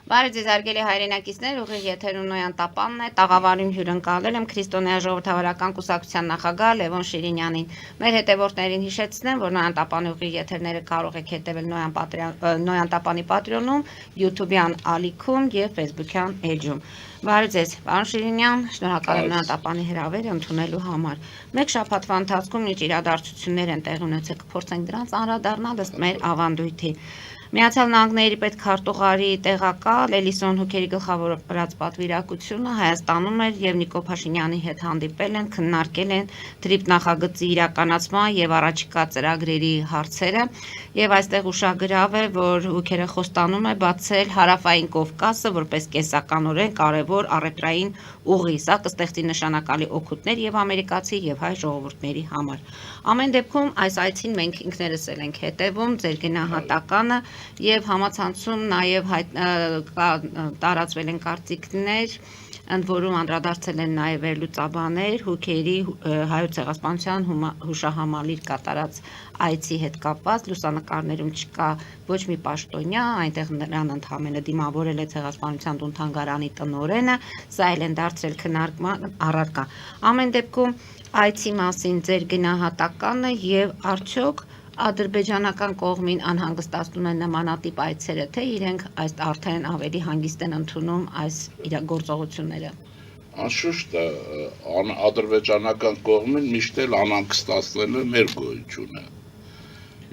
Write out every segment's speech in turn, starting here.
Բարի ձեզ հարգելի հայրենակիցներ, ուղիղ եթերում Նոյան Տապանն է, տաղավարում հյուրընկալել եմ Քրիստոնեա ժողովրդավարական կուսակցության նախագահ Լևոն Շիրինյանին։ Մեր հետևորդներին հիշեցնեմ, որ Նոյան Տապանի ուղիղ եթերները կարող եք հետևել Նոյան Տապանի Պատրեոնում, YouTube-յան ալիքում եւ Facebook-յան էջում։ Բարի ձեզ, պարոն Շիրինյան, շնորհակալ եմ Նոյան Տապանի հրավերը ընդունելու համար։ Մեկ շաբաթվա ընթացքում ինչ իրադարձություններ են տեղի ունեցել, կփորձենք դրանց անդրադառնալ ըստ մեր ավանդույթի։ Միացյալ Նահանգների պետքարտուղարի տեղակալ Էլիսոն Հուքերի գլխավորած պատվիրակությունը Հայաստանում էր եւ Նիկոլ Փաշինյանի հետ հանդիպել են, քննարկել են թրիփ նախագծի իրականացման եւ առաջիկա ծրագրերի հարցերը եւ այստեղ ուշագրավ է, որ Հուքերը խոստանում է բացել Հարավային Կովկասը որպես կենսականորեն կարևոր առևտրային ուղի, սա կստեղծի նշանակալի օգուտներ եւ ամերիկացի եւ հայ ժողովուրդների համար։ Ամեն դեպքում այս այցին մենք ինքներս ենք հետևում ձեր գնահատականը եւ համացանցում նաեւ տարածվել են կարծիքներ, ընդ որում անդրադարձել են նաեւ վերլուծաբաններ Հուքերի հայոց ցեղասպանության հուշահամալիր կատարած այցի հետ կապված լուսանկարներում չկա ոչ մի պաշտոնյա, այնտեղ նրան ընդհանրապես դիմավորել է ցեղասպանության տուն-թանգարանի տնօրենը, սա էլ են դարձրել քննարկման առարկա։ Ամեն դեպքում այցի մասին ձեր գնահատականը եւ արդյոք ադրբեջանական կողմին անհանգստացնում են նմանատիպ այցերը, թե իրենք այս արդեն ավելի հանգիստ են ընդունում այս գործողությունները։ Անշուշտ ադրբեջանական կողմին միշտ էլ անհանգստացնել է մեր գոյությունը։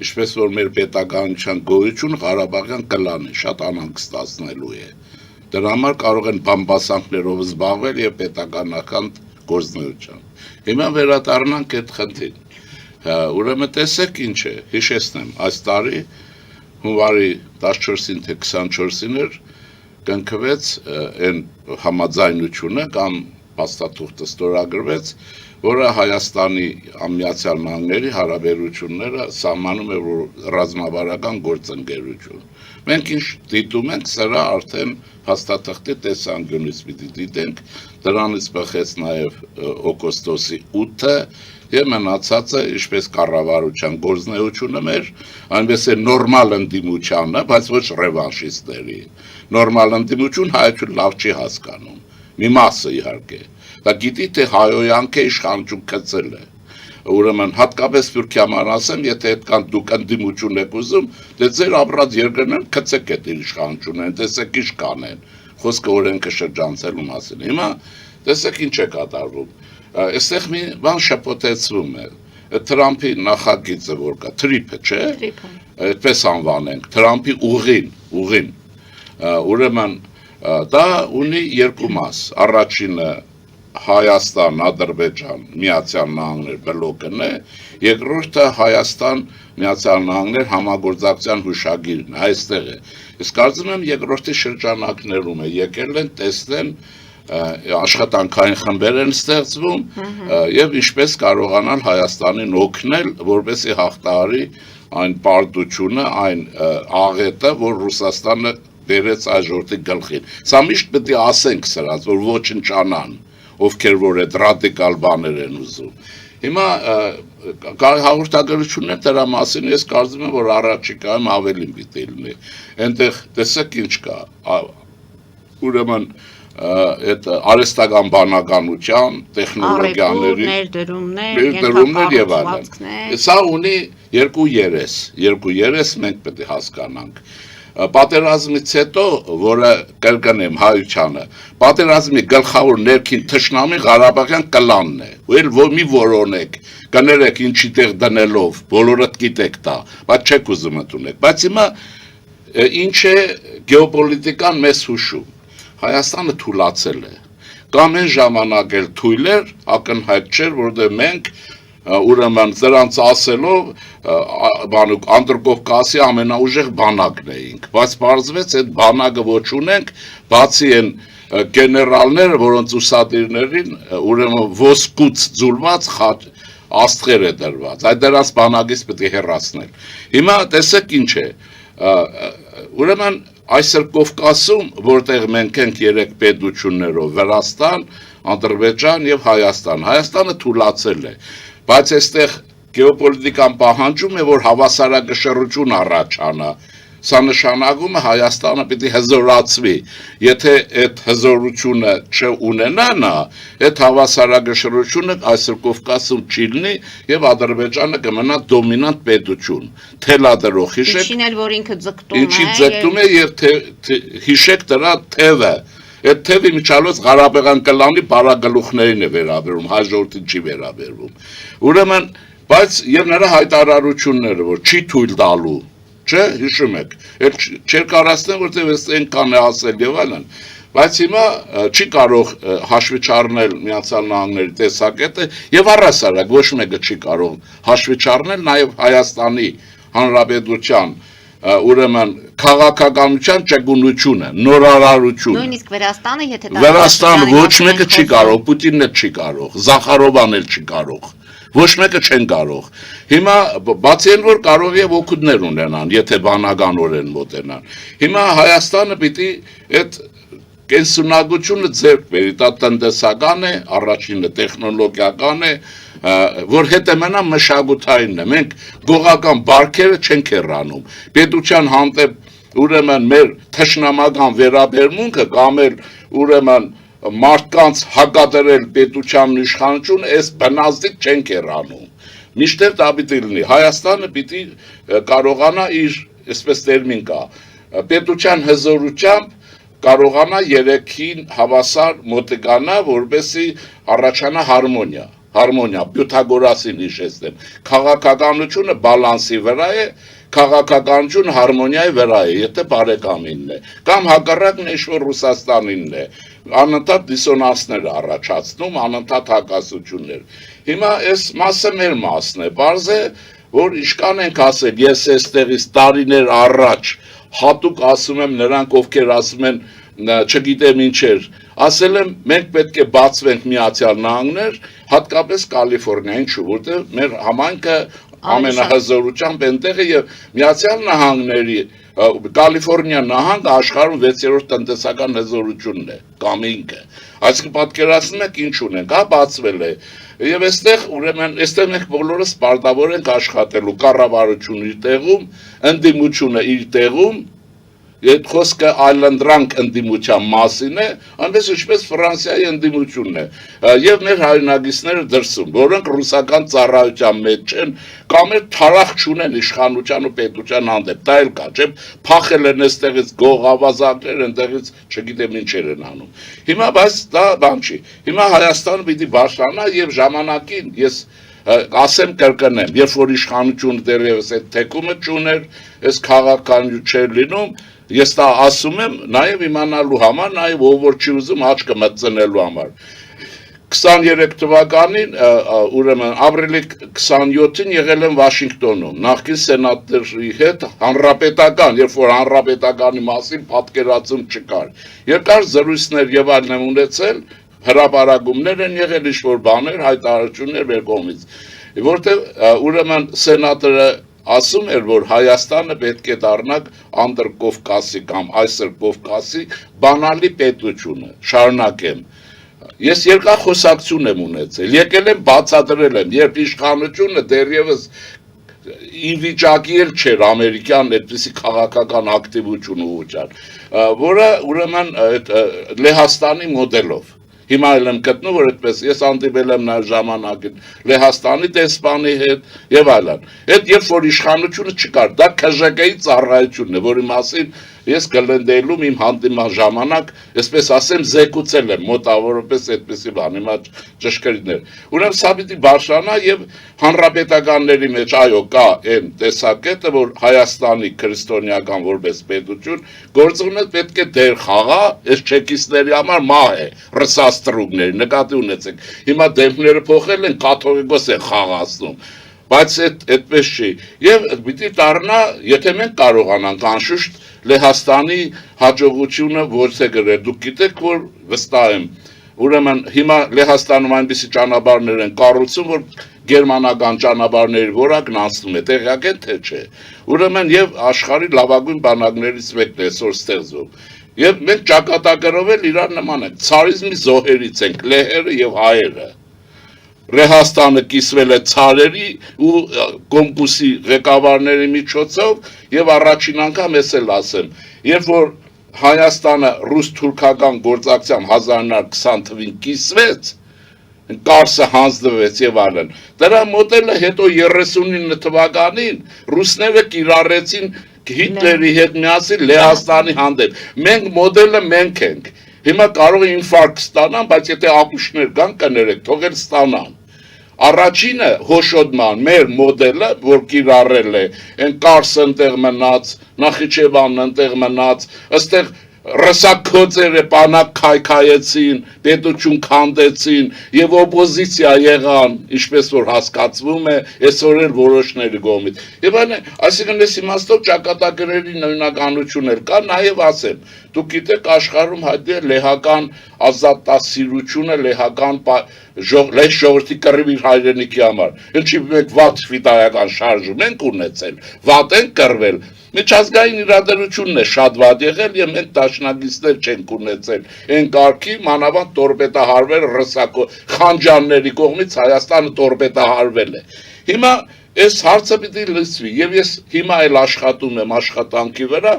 Ինչպես որ մեր պետականության գոյությունը Ղարաբաղյան կլանը շատ անհանգստացնելու է։ Դրա համար կարող են բամբասանքներով զբաղվել եւ պետականական գործունեությամբ։ Հիմա վերադառնանք այդ խնդրին։ Ուրեմն տեսեք ինչ է, հիշեցնեմ, այս տարի հունվարի 14-ին թե 24-ին էր կնքվեց այն համաձայնությունը կամ փաստաթուղթը ստորագրվեց, որը Հայաստանի Միացյալ Նահանգների հարաբերությունները սահմանում է ռազմավարական գործընկերություն։ Մենք ինչ դիտում ենք, սրա արդեն փաստաթղթի տեսանկյունից պիտի դիտենք, դրանից բխեց նաև օգոստոսի 8-ը եւ մնացածը ինչպես կառավարության գործունեությունը մեր, այնպես է նորմալ ընդդիմությանը, բայց ոչ ռևանշիստների։ Նորմալ ընդդիմություն հայություն լավ չի հասկանում։ Մի մասը իհարկե։ Դա գիտի թե հայոյանքը իշխանություն գծել է։ Ուրեմն հատկապես Թուրքիան ասեմ, եթե այդքան դուք ընդդիմություն եք ուզում, դե ձեր ապրած երկրներն գծեք այդ իշխանությունը, տեսեք ինչ կանեն։ Խոսքը օրենքը շրջանցելու մասին։ Հիմա տեսեք ինչ է կատարվում։ Այստեղ մի բան շփոթեցվում է։ Թրամփի նախագիծը որ կա, թրիփը, չէ՞։ Այդպես անվանենք, Թրամփի ուղին։ Ուրեմն դա ունի երկու մաս։ Առաջինը Հայաստան, Ադրբեջան, Միացյալ Նահանգներ բլոկն է, երկրորդը Հայաստան, Միացյալ Նահանգներ համագործակցության հուշագիրն է, այստեղ է։ Իսկ կարծում եմ երկրորդի շրջանակներում է եկել են տեսնեն աշխատանքային խմբեր են ստեղծվում եւ ինչպես կարողանալ Հայաստանին օգնել, որպեսզի հաղթահարի այն պարտությունը, այն աղետը, որ Ռուսաստանը բերեց այժորդի գլխին։ Սա միշտ պետք է ասենք սրանց, որ ոչնչանան, ովքեր որ այդ ռադիկալ բաներ են ուզում։ Հիմա հաղորդագրություններ դրա մասին ես կարծում եմ, որ առաջիկայում ավելին պիտի լինի։ Այնտեղ տեսեք ինչ կա։ Ուրեմն այդ արհեստական բանականության, տեխնոլոգիաների ներդրումներ եւ այլն։ Սա ունի երկու երես մենք պետք է հասկանանք։ Պատերազմից հետո, որը կրկնեմ հայությանը, պատերազմի գլխավոր ներքին թշնամի Ղարաբաղյան կլանն է։ Ու էլ մի որոնեք, կներեք ինչի տեղ դնելով, բոլորդ գիտեք դա, բայց չեք ուզում ընդունեք։ Բայց հիմա ինչ է գեոպոլիտիկան մեզ հուշում։ Հայաստանը թուլացել է։ Կամ այն ժամանակ էլ թույլ էր, ակնհայտ չէր, որտեղ մենք ուրեմն դրանց ասելով Անդրկովկասի ամենաուժեղ բանակն էինք, բայց պարզվեց այդ բանակը ոչ ունենք, բացի այն գեներալները, որոնց ուսադիրներին ուրեմն ոսկուց ձուլված աստղեր է դրված, այդ դրանց բանակից պետք է հեռացնել։ Հիմա տեսեք ինչ է, ուրեմն այսօր Կովկասում, որտեղ մենք ենք երեք պետություններով, Վրաստան, Ադրբեջան եւ Հայաստան, Հայաստանը թուլացել է, բայց այստեղ գեոպոլիտիկան պահանջում է, որ հավասարակշռություն առաջանա Սա նշանակում է Հայաստանը պիտի հզորացվի։ Եթե այդ հզորությունը չունենա նա, այդ հավասարակշռությունը այսօր Կովկասում չի լինի եւ Ադրբեջանը կմնա դոմինանտ պետություն։ Թելադրող հիշեք։ Ինչին էլ որ ինքը ձգտում է։ Ինչի ձգտում է եւ հիշեք դրա թևը։ Այդ թևի միջալոց Ղարաբաղյան կլանի բարագլուխներին է վերաբերում, հայ ժողովրդին չի վերաբերվում։ Ուրեմն, բայց եւ նրա հայտարարությունները, որ չի թույլ տալու, չէ, հիշում եք, այդ չէր կարասնեն, որտեղ այնքան է ասել եւ այլն, բայց հիմա չի կարող հաշվի չառնել Միացյալ Նահանգների տեսակետը եւ առհասարակ ոչ մեկը չի կարող հաշվի չառնել նաեւ Հայաստանի Հանրապետության ուրեմն քաղաքականության ճկունությունը, նորարարությունը։ Նույնիսկ Վրաստանը, եթե Վրաստանը ոչ մեկը չի կարող, Պուտինն էլ չի կարող, Զախարովան էլ չի կարող։ Ոչ մեկը չեն կարող։ Հիմա բացի այն որ կարող է օգուտներ ունենան, եթե բանականորեն մոտենան։ Հիմա Հայաստանը պիտի այդ կենսունակությունը ձեռք բերի, դա տնտեսական է, առաջինը տեխնոլոգիական է, որ հետը մնա մշակութայինն է։ Մենք գողական բարքերը չենք հեռանում։ Պետության հանդեպ ուրեմն մեր թշնամական վերաբերմունքը կամ էլ ուրեմն մարդկանց հակադրել պետության իշխանություն, այս բնազդիկ չենք հեռանում։ Միշտեր դա պիտի լինի։ Հայաստանը պիտի կարողանա իր, այսպես տերմին կա, պետության հզորությամբ կարողանա երեքին հավասար մոտիկանա, որպեսզի առաջանա հարմոնիա, Պյութագորասին հիշեցնեմ։ Քաղաքականությունը բալանսի վրա է, քաղաքականությունը հարմոնիայի վրա է, եթե բարեկամինն է, կամ հակառակն է ինչ-որ Ռուսաստանինն է, անընդհատ դիսոնանսներ առաջացնում, անընդհատ հակասություններ։ Հիմա այս մասը մեր մասն է, պարզ է, որ իշքան ենք ասել, ես այստեղից տարիներ առաջ հատուկ ասում եմ նրանք, ովքեր ասում են, չգիտեմ ինչեր, ասել եմ, մենք պետք է բացվենք Միացյալ Նահանգներ, հատկապես Կալիֆոռնիա, ինչու, որտեղ մեր համայնքը ամենահզորությամբ այնտեղ է եւ Միացյալ Նահանգների Կալիֆոռնիա նահանգը աշխարհում 6-րդ տնտեսական հզորությունն է, կամ ինքը։ Այսինքն պատկերացնում եք ինչ ունենք, հա բացվել է։ Եվ այստեղ ուրեմն այստեղ մենք բոլորս պարտավոր ենք աշխատելու, կառավարությունը իր տեղում, ընդդիմությունը իր տեղում, Այդ խոսքը այլանդրանք ընդդիմության մասին է, այնպես ինչպես Ֆրանսիայի ընդդիմությունն է, եւ մեր հայրենագիցները դրսում, որոնք ռուսական ծառայության մեջ են, կամ էլ թարախ չունեն իշխանության ու պետության հանդեպ, դա էլ կա, չէ՞, փախել են այստեղից գողավազակներ, այնտեղից չգիտեմ ինչեր են անում։ Հիմա բայց դա բան չի։ Հիմա Հայաստանը պիտի բաշխանա եւ ժամանակին ես ասեմ կրկնեմ, երբ որ իշխանությունը դեռևս այդ թեկումը չուներ, այս քաղաքականություն չէր լինում, ես դա ասում եմ նաև իմանալու համար, նաև ով որ չի ուզում աչքը մտցնելու համար։ 23 թվականին, ուրեմն ապրիլի 27-ին եղել եմ Վաշինգտոնում, նախկին սենատորի հետ հանրապետական, երբ որ հանրապետականի մասին պատկերացում չկար։ Երկար զրույցներ եւ այլն եմ ունեցել, հրապարակումներ են եղել, ինչ-որ բաներ, հայտարարություններ մեր կողմից, որտեղ ուրեմն սենատորը ասում էր, որ Հայաստանը պետք է դառնա Անդրկովկասի կամ այսօր Կովկասի բանալի պետությունը, շարունակեմ։ Ես երկար խոսակցություն եմ ունեցել, եկել եմ բացատրել եմ, երբ իշխանությունը դեռևս ի վիճակի էլ չէր ամերիկյան այդպիսի քաղաքական ակտիվություն ուղղության, որը ուրեմն Լեհաստանի մոդելով։ Հիմա էլ եմ գտնում, որ այդպես ես հանդիպել եմ նաև ժամանակին Լեհաստանի դեսպանի հետ եւ այլն։ Այդ երբ որ իշխանությունը չկար, դա ՔԺԿ-ի ծառայությունն է, որի մասին ես գլնդելում իմ հանդիման ժամանակ, այսպես ասեմ, զեկուցել եմ մոտավորապես այդպիսի բան, հիմա ճշգրիտներ։ Ուրեմն սա պիտի բաշխանա եւ հանրապետականների մեջ այո կա այն տեսակետը, որ Հայաստանի քրիստոնեական որպես պետություն գործունեությունը պետք է դեր խաղա, այս չեկիստների համար մահ է, ռսաստրուկների, նկատի ունեցեք։ Հիմա դեմքները փոխել են, կաթողիկոս են խաղացնում։ Բայց այդպես չի։ Եվ պիտի դառնա, եթե մենք կարողանանք անշուշտ Լեհաստանի հաջողությունը ո՞ց է գրել։ Դուք գիտեք, որ վստահ եմ, ուրեմն հիմա Լեհաստանում այնպիսի ճանապարհներ են կառուցում, որ գերմանական ճանապարհների որակն անցնում է, տեղյակ եք թե չէ։ Ուրեմն եւ աշխարհի լավագույն բանակներից մեկն է այսօր ստեղծում։ Եվ մենք ճակատագրով էլ իրար նման ենք, ցարիզմի զոհերից ենք, լեհերը եւ հայերը։ Ռեհաստանը կիսվել է ցարերի ու կոմկուսի ղեկավարների միջոցով եւ առաջին անգամ ես էլ ասեմ, երբ որ Հայաստանը ռուս-թուրքական գործակցությամբ 1920 թվականին կիսվեց, Կարսը հանձնվեց եւ այլն։ Դրա մոդելը հետո 39 թվականին ռուսները կիրառեցին Հիտլերի հետ միասին Լեհաստանի հանդեպ։ Մենք մոդելը մենք ենք։ Հիմա կարող է ինֆարկտ ստանան, բայց եթե ակուշներ կան, կներեք, թողել ստանան։ Առաջինը հոշոտման մեր մոդելը, որ կիրառել է, այն Կարսը ընտեղ մնաց, Նախիջևանն ընտեղ մնաց, ըստեղ Ռսակոծերը պանակ քայքայեցին, պետություն քանդեցին եւ օպոզիցիա եղան, ինչպես որ հասկացվում է, այսօր էլ որոշների կողմից։ Եվ այսինքն այս իմաստով ճակատագրերի նույնականություն էլ կա, նաեւ ասեմ, դուք գիտեք աշխարհում հայտնի է լեհական ազատասիրությունը, լեհական լեհ ժողովրդի կռիվ իր հայրենիքի համար։ Ինչի մենք վատ ֆիդայական շարժում ենք ունեցել, վատ ենք կռվել։ Միջազգային իրադարձությունն է շատ վատ եղել եւ մենք դաշնակիցներ չենք ունեցել։ Այն կարգի մանավանդ տորպետահարվել ռսակո խանջանների կողմից Հայաստանը տորպետահարվել է։ Հիմա այս հարցը պիտի լսվի եւ ես հիմա էլ աշխատում եմ աշխատանքի վրա,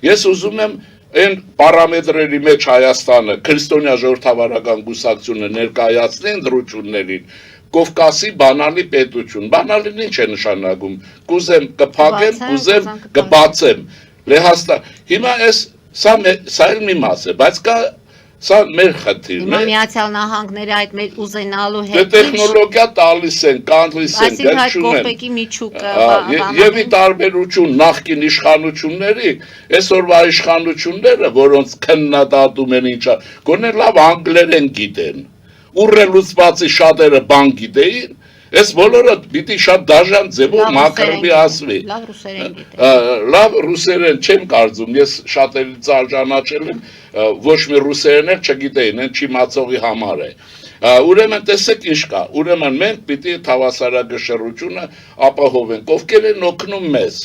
ես ուզում եմ այն պարամետրերի մեջ Հայաստանը քրիստոնյա ժողովրդավարական կուսակցությունը ներկայացնեն դրություններին Կովկասի բանալի պետություն, բանալին ինչ է նշանակում, կուզեմ կփակեմ, կուզեմ կբացեմ, Լեհաստան, հիմա սա էլ մի մաս է, բայց կա սա մեր խնդիրն է։ Հիմա Միացյալ Նահանգները այդ մեր ուզենալու հետ Դե տեխնոլոգիա տալիս են, կանտլիս են, կողպեկի միջուկը եւ ի տարբերություն նախկին իշխանությունների, այսօրվա իշխանությունները, որոնց քննադատում են ինչա, գոնե լավ անգլերեն գիտեն Ուռելուց բացի շատերը բան գիտեին, այս բոլորը պիտի շատ դաժան ձևով մակրվի ասվի։ Լավ ռուսերեն չեմ կարծում, ես շատերից արժանացել եմ, ոչ մի ռուսերեն էլ չգիտեին, այն չիմացողի համար է։ Ուրեմն տեսեք ինչ կա, ուրեմն մենք պիտի թավասարակշռությունը ապահովենք, ովքեր են օգնում մեզ։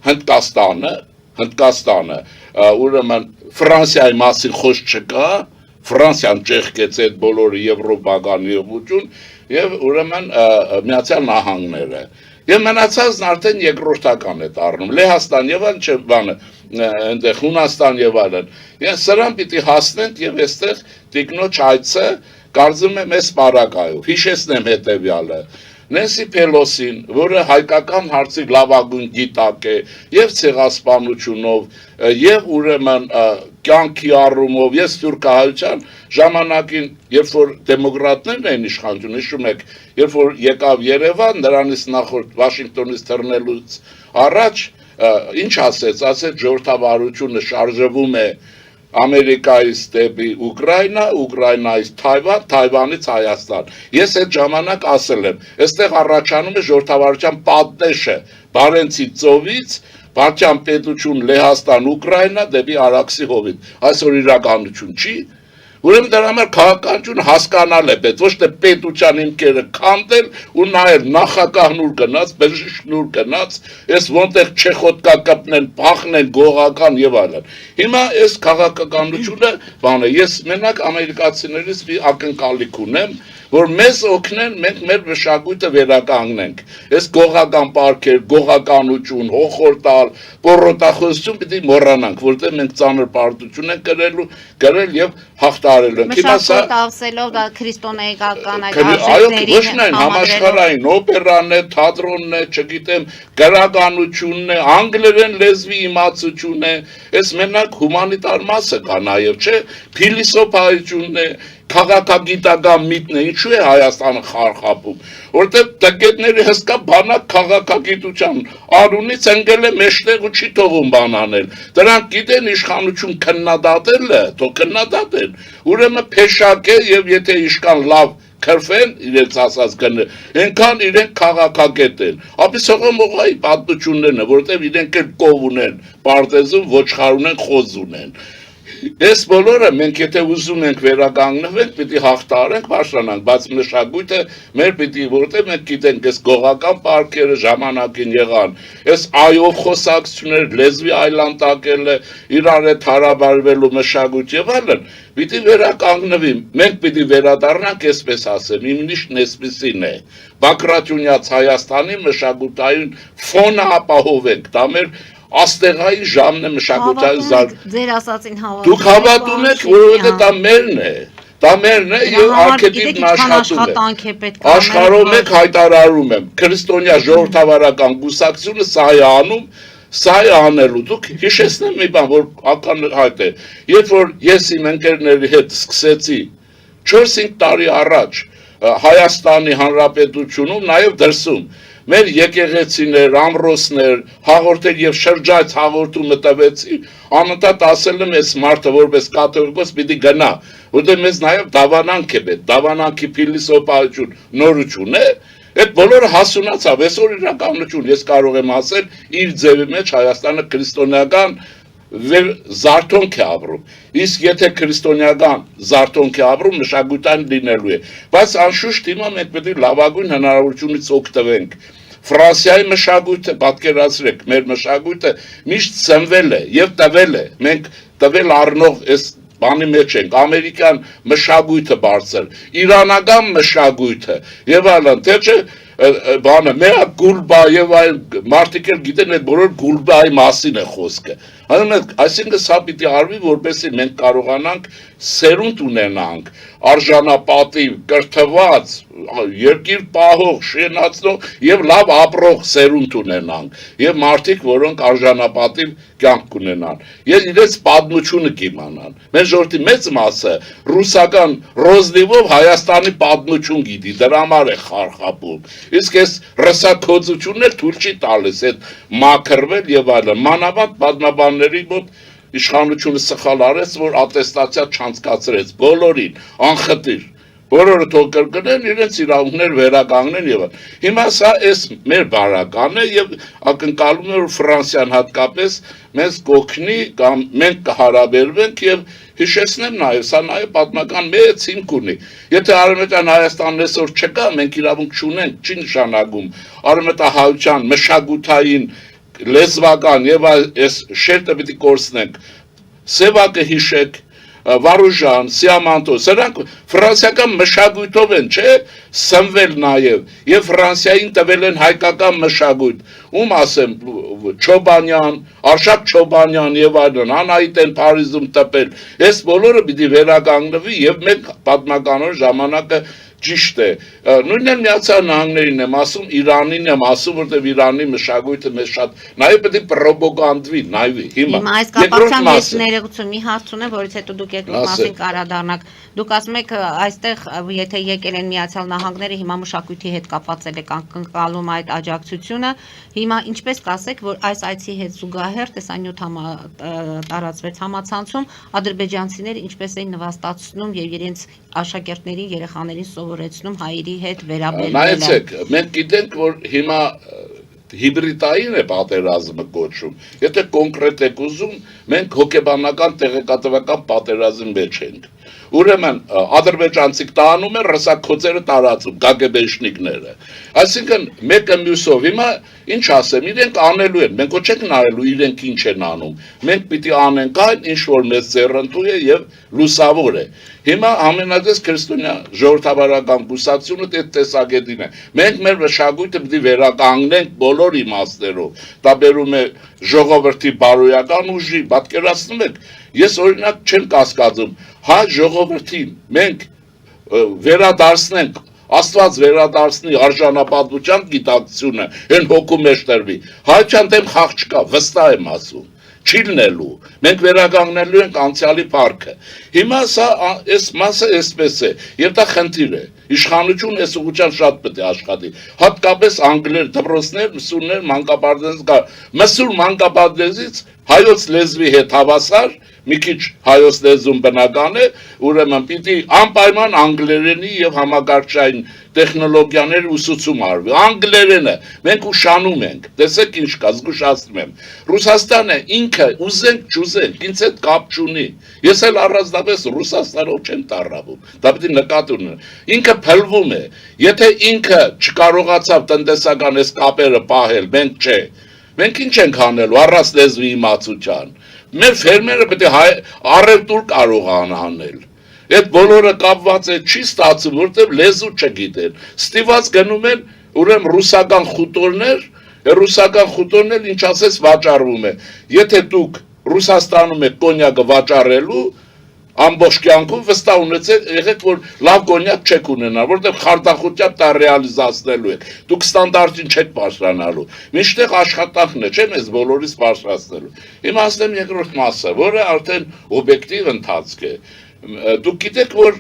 Հնդկաստանը, ուրեմն Ֆրանսիայի մասին խոսք չկա, Ֆրանսիան ճեղքեց այդ բոլորը եվրոպական ուղղություն եւ ուրեմն Միացյալ Նահանգները եւ մնացածն արդեն երկրորդական է դառնում Լեհաստան եւ այն չէ բանը այնտեղ Հունաստան եւ այլն ես սրան պիտի հասնենք եւ այստեղ տիկնոջ այցը կարծում եմ այս պարագայով հիշեցնեմ հետեւյալը Նենսի Փելոսին, որը հայկական հարցի լավագույն գիտակ է եւ ցեղասպանությունով եւ ուրեմն կյանքի առումով եւ սփյուռքահայության ժամանակին երբ որ դեմոկրատներն էին իշխանություն հիշում եք երբ որ եկավ Երևան նրանից նախորդ Վաշինգտոնից թռնելուց առաջ ինչ ասեց ժողովրդավարությունը շարժվում է Ամերիկայից դեպի Ուկրաինա, Ուկրաինայից Թայվան, Թայվանից Հայաստան։ Ես այդ ժամանակ ասել եմ, այստեղ առաջանում է ժողովրդավարության պատնեշը Բարենցի ծովից, Վարչյան պետություն Լեհաստան, Ուկրաինա դեպի Արաքսի հովիտ։ Այսօր իրականություն չի։ Ուրեմն դրա համար քաղաքականություն հասկանալ է պետք, ոչ թե պետության հիմքերը քանդել ու նայել նախագահն ուր գնաց, բժիշկն ուր գնաց, այս ոնտեղ չեխոտկա կպնեն, փախնեն, գողական եւ այլն։ Հիմա այս քաղաքականությունը բան է, ես մենակ ամերիկացիներից մի ակնկալիք ունեմ, որ մեզ օգնեն, մենք մեր մշակույթը վերականգնենք։ Այս գողական պարքեր, գողականություն, հոխորտալ, պոռոտախոսություն պիտի մոռանանք, որտեղ մենք ծանր պարտություն ենք կրել եւ հաղթարել ենք։ Հիմա սա ավսելով դա քրիստոնեական այդ արժեքների համաշխարհային օպերանն է, թատրոնն է, չգիտեմ, գրականությունն է, անգլերեն լեզվի իմացությունն է, այս մենակ հումանիտար մասը կա նաեւ, չէ, փիլիսոփայությունն է, քաղաքագիտական միտն է, ինչու է Հայաստանը խարխափում, որտեղ տկետների հսկա բանակ քաղաքագիտության անունից ընկել է մեջտեղ ու չի թողում բան անել, դրանք գիտեն իշխանություն քննադատելը, թող քննադատեն, ուրեմն փեշակ է եւ եթե իշխան լավ քրֆեն իրենց ասած կնը, այնքան իրենք քաղաքագետ են, ապի սողոմողայի պատմություններն է, որտեղ իրենք էլ կով ունեն, պարտեզում ոչխար ունեն, խոզ ունեն, Այս բոլորը մենք եթե ուզում ենք վերականգնվենք, պիտի հաղթարենք, պաշտպանենք, բայց մշակույթը մեր պիտի, որտեղ մենք գիտենք, այս գողական պարքերը ժամանակին եղան, այս այով խոսակցություններ, լեզվի այլանդակելը, իրար հետ հարաբերվելու մշակույթ եւ այլն, պիտի վերականգնվի։ Մենք պիտի վերադառնանք, այսպես ասեմ, իմ նիշն այսպեսին է։ Բակրատյունյաց Հայաստանի մշակութային ֆոնը ապահովենք, դա մեր աստեղային ժամն է մշակութային ձեր ասածին հավատում Դուք հավատում եք, որովհետև դա մերն է։ Դա մերն է եւ արքետիպն աշխատում է։ Աշխարհում եք հայտարարում եմ, քրիստոնյա ժողովրդավարական գուսակցությունը սա է անում, սա է անելու։ Դուք հիշեցնեմ մի բան, որ ականհայտ է։ Երբ որ ես իմ ընկերների հետ սկսեցի 4-5 տարի առաջ Հայաստանի Հանրապետությունում, նաեւ դրսում մեր եկեղեցիներ, ամրոցներ, հաղորդեր եւ շրջայց հաղորդումը տվեցի, անընդհատ ասել եմ այս մարդը որպես կաթողիկոս պիտի գնա, որտեղ մեզ նաեւ դավանանք է պետք, դավանանքի փիլիսոփայություն, նորություն է, այդ բոլորը հասունացավ, այսօր իրականություն, ես կարող եմ ասել, իր ձևի մեջ Հայաստանը քրիստոնեական զարթոնք է ապրում, իսկ եթե քրիստոնեական զարթոնք է ապրում, մշակութային լինելու է, բայց անշուշտ հիմա մենք պետք է լավագույն հնարավորությունից օգտվենք։ Ֆրանսիայի մշակույթը, պատկերացրեք, մեր մշակույթը միշտ ծնվել է եւ տվել է, մենք տվել առնող այս բանի մեջ ենք, ամերիկյան մշակույթը բարձր, իրանական մշակույթը եւ այլն, թե չէ բանը մեա գուլբա եւ այլ մարդիկ էլ գիտեն այդ բոլոր գուլբայի մասին է խոսքը։ Այսինքն սա պիտի արվի, որպեսզի մենք կարողանանք սերունդ ունենանք, արժանապատիվ, կրթված, երկիր պահող, շենացնող եւ լավ ապրող սերունդ ունենանք եւ մարդիկ, որոնք արժանապատիվ կյանք կունենան եւ իրենց պատմությունը կիմանան։ Մեր ժողովրդի մեծ մասը ռուսական ռոզնիվով Հայաստանի պատմություն գիտի, դրա համար է խարխապում։ Իսկ այս ռսակոծությունն էլ թույլ չի տալիս այդ մաքրվել եւ այլն։ Մանավանդ պատմաբանների մոտ իշխանությունը սխալ արեց, որ ատեստացիա չանցկացրեց բոլորին, անխտիր։ Բոլորը թող կրկնեն, իրենց իրավունքներ վերականգնեն եւ հիմա սա էս մեր բարականն է եւ ակնկալում եմ որ Ֆրանսիան հատկապես մեզ կօգնի կամ մենք կհարաբերվենք եւ հիշեցնեմ նաեւ սա նաեւ պատմական մեծ հիմք ունի։ Եթե Արևմտյան Հայաստանն այսօր չկա, մենք իրավունք չունենք, չի նշանակում արևմտահայության մշակութային լեզվական եւ այս շերտը պիտի կորցնենք։ Սևակը հիշեք, Վարուժան, Սիամանտո, սրանք ֆրանսիական մշակույթով են, չէ՞, սնվել նաեւ եւ Ֆրանսիային տվել են հայկական մշակույթ։ Ում ասեմ, Չոբանյան, Արշակ Չոբանյան եւ այլն, Անահիտ են Փարիզում տպել։ Այս բոլորը պիտի վերականգնվի եւ մենք պատմականորեն ժամանակը ճիշտ է։ Նույնն էլ Միացյալ Նահանգներին եմ ասում, Իրանին եմ ասում, որտեղ Իրանի մշակույթը մեզ շատ նաեւ պետք է ռոպագանդվի, նայվի։ Հիմա այս կապակցությամբ ես ներողություն մի հարց ունեմ, որից հետո դուք այդ մասին կարադառնաք։ Դուք ասում եք այստեղ եթե եկել են Միացյալ Նահանգները, հիմա մշակույթի հետ կապված եք անկալում այդ աջակցությունը, հիմա ինչպես կասեք, որ այս այցի հետ զուգահեռ տեսանյութ տարածվեց համացանցում, ադրբեջանցիները ինչպես էին նվաստացնում եւ իրենց աշակերտներին, երեխաներին սովորեցնում հայերի հետ վերաբերվելը։ Նայեցեք, մենք գիտենք, որ հիմա հիբրիդային է պատերազմը կոչում։ Եթե կոնկրետ եք ուզում, մենք հոգեբանական տեղեկատվական պատերազմի մեջ ենք։ Ուրեմն ադրբեջանցիք տանում են ռսակոծերը տարածում, գագեբեշնիկները։ Այսինքն մեկը մյուսով հիմա ինչ ասեմ, իրենք անելու են, մենք ոչ չենք նայելու իրենք ինչ են անում։ Մենք պիտի անենք այն, ինչ որ մեզ ձեռնտու է եւ լուսավոր է։ Հիմա ամենադես քրիստոնյա ժողովրդավարական կուսակցությունը այդ տեսակետին է։ Մենք մեր մշակույթը պիտի վերականգնենք բոլոր իմաստերով։ Դա բերում է ժողովրդի բարոյական ուժի, պատկերացնում եք, ես օրինակ չեմ կասկածում, հայ ժողովրդին մենք վերադարձնենք, Աստված վերադարձնի արժանապատվության գիտակցությունը, այն հոգու մեջ տրվի։ Հայության դեմ խաղ չկա, վստահ եմ ասում։ Չի լինելու։ Մենք վերականգնելու ենք անցյալի парքը։ Հիմա սա այս մասը այսպես է, եւ դա խնդիր է։ Իշխանություն այս ուղղությամբ շատ պետք է աշխատի։ Հատկապես անգլեր, դպրոցներ, մսուրներ, մանկապարտեզից կա։ Մսուր մանկապարտեզից հայոց լեզվի հետ հավասար մի քիչ հայոց լեզուն բնական է, ուրեմն պիտի անպայման անգլերենի եւ համակարգչային տեխնոլոգիաներ ուսուցում արվի։ Անգլերենը մենք ուշանում ենք։ Տեսեք ինչ կա, զգուշացնում եմ։ Ռուսաստանը ինքը ուզենք չուզենք, ինձ հետ կապ չունի։ Ես էլ առանձնապես Ռուսաստանով չեմ տառապում։ Դա պիտի նկատի ունենա։ Ինքը փլվում է։ Եթե ինքը չկարողացավ տնտեսական այս կապերը պահել, մենք չէ։ Մենք ինչ ենք անելու առանց լեզվի իմացության։ Մեր ֆերմերը պետք է առևտուր կարողան անել։ Այդ բոլորը կապված է չի ստացվում, որտեղ լեզու չգիտեն։ Ստիված գնում են ուրեմն ռուսական խուտորներ ինչ ասես վաճառվում է։ Եթե դուք Ռուսաստանում եք կոնյակը վաճառելու, ամբողջ կյանքում վստահ ունեցեք եղեք, որ լավ կոնյակ չեք ունենա, որտեղ խարդախությամբ դա ռեալիզացնելու եք։ Դուք ստանդարտին չեք բարձրանալու։ Միշտեղ աշխատանքն է, չէ՞ մեզ բոլորիս բարձրացնելու։ Հիմա ասեմ երկրորդ մասը, որը արդեն օբյեկտիվ ընթացք է։ Դուք գիտեք, որ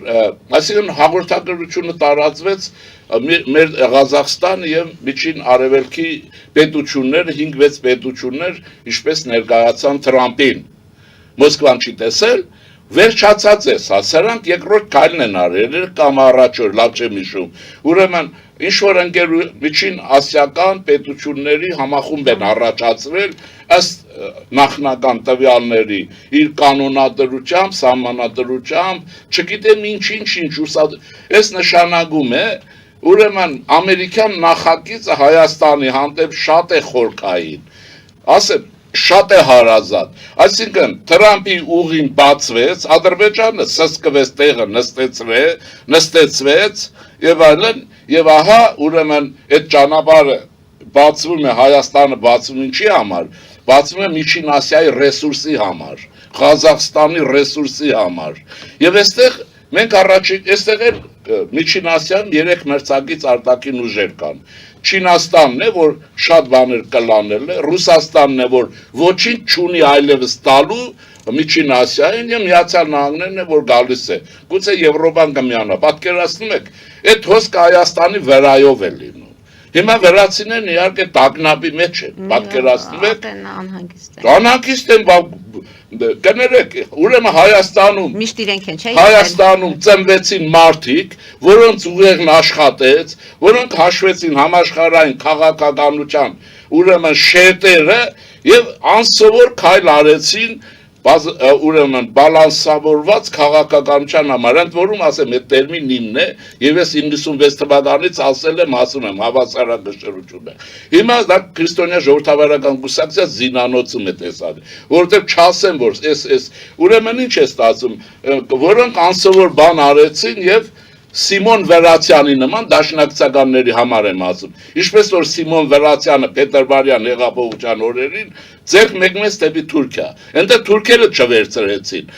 այսինքն հաղորդակցությունը տարածվեց մեր Ղազախստանը եւ Միջին Արևելքի պետությունները, 5-6 պետություններ, ինչպես ներկայացան Թրամփին։ Մոսկվան չի տեսել, վերջացած է սա, սրանք երկրորդ քայլն են արել կամ առաջոր, լավ չեմ հիշում։ Ուրեմն ինչ որ Միջին Ասիական պետությունների համախումբ են առաջացրել ըստ նախնական տվյալների իր կանոնադրությամբ, սահմանադրությամբ, չգիտեմ ինչ, այս նշանակում է, ուրեմն ամերիկյան նախագիծը Հայաստանի հանդեպ շատ է խորքային, ասեմ, շատ է հարազատ, այսինքն Թրամփի ուղին բացվեց, Ադրբեջանը սսկվեց տեղը նստեցվեց եւ այլն, եւ ահա ուրեմն այդ ճանապարհը բացվում է, Հայաստանը բացվում ինչի համար, բացվում է Միջին Ասիայի ռեսուրսի համար, Ղազախստանի ռեսուրսի համար, եւ այստեղ մենք այստեղ էլ Միջին Ասիայում 3 մրցակից արտաքին ուժեր կան, Չինաստանն է, որ շատ բաներ կլանել է, Ռուսաստանն է, որ ոչինչ չունի այլևս տալու Միջին Ասիային եւ Միացյալ Նահանգներն է, որ գալիս է, գուցե Եվրոպան կմիանա, պատկերացնում եք, այդ հոսքը Հայաստանի վրայով է լինում։ Հիմա վերացիներն իհարկե տագնապի մեջ են, պատկերացնում եք, անհանգիստ են, կներեք, ուրեմն Հայաստանում միշտ իրենք են, չէ՞։ Հայաստանում ծնվեցին մարդիկ, որոնց ուղեղն աշխատեց, որոնք հաշվեցին համաշխարհային քաղաքականության ուրեմն շերտերը եւ անսովոր քայլ արեցին ուրեմն բալանսավորված քաղաքականության համար, ընդ որում ասեմ, այդ տերմինն իմն է, եւ ես 96 թվականից ասել եմ, ասում եմ, հավասարակշռությունը։ Հիմա դա քրիստոնյա ժողովրդավարական կուսակցության զինանոցում է տեսած, որովհետեւ չասեմ, որ ուրեմն ինչ է ստացվում, որոնք անսովոր բան արեցին եւ Սիմոն Վերացյանի նման դաշնակցականների համար եմ ասում։ Ինչպես որ Սիմոն Վերացյանը Պետերբարյան հեղափոխության օրերին ձեռք մեկնեց դեպի Թուրքիա։ Այնտեղ թուրքերը չվերցրեցին,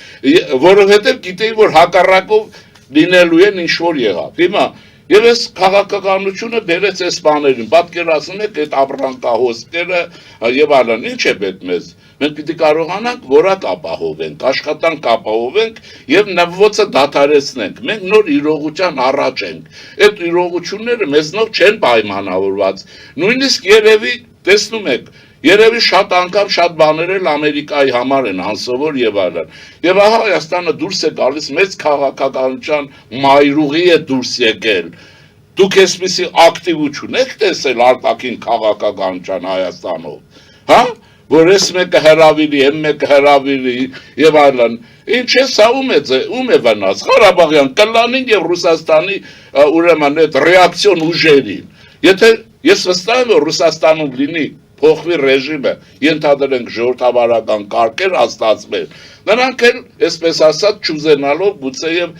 որովհետև գիտեին, որ հակառակով լինելու են ինչ որ եղավ։ Հիմա եւ այս քաղաքականությունը բերեց այս բաներին, պատկերացնում եք այդ ապրանքահոսքերը եւ այլն, ինչ է պետք մեզ։ Մենք պիտի կարողանանք որակ ապահովենք, աշխատանք ապահովենք եւ նվոցը դադարեցնենք։ Մենք նոր իրողության առաջ ենք։ Այդ իրողությունները մեզնով չեն պայմանավորված։ Նույնիսկ երևի տեսնում եք, երևի շատ անգամ շատ բաներ էլ Ամերիկայի համար են անսովոր եւ այլն։ Եվ ահա Հայաստանը դուրս է գալիս մեծ քաղաքականության մայրուղի է դուրս եկել։ Դուք այսպիսի ակտիվություն եք տեսել արտաքին քաղաքականության Հայաստանով, հա? Որ ես մեկը հրավիրի, եմ մեկը հրավիրի եւ այլն։ Ինչ է սա ում է վնաս Ղարաբաղյան կլանին եւ Ռուսաստանի ուրեմն այդ ռեակցիոն ուժերին։ Եթե ես վստահ եմ, որ Ռուսաստանում լինի փոխվի ռեժիմը, ենթադրենք ժողովրդավարական կարգեր հաստատվեն։ Նրանք էլ, այսպես ասած, չուզենալով գուցեև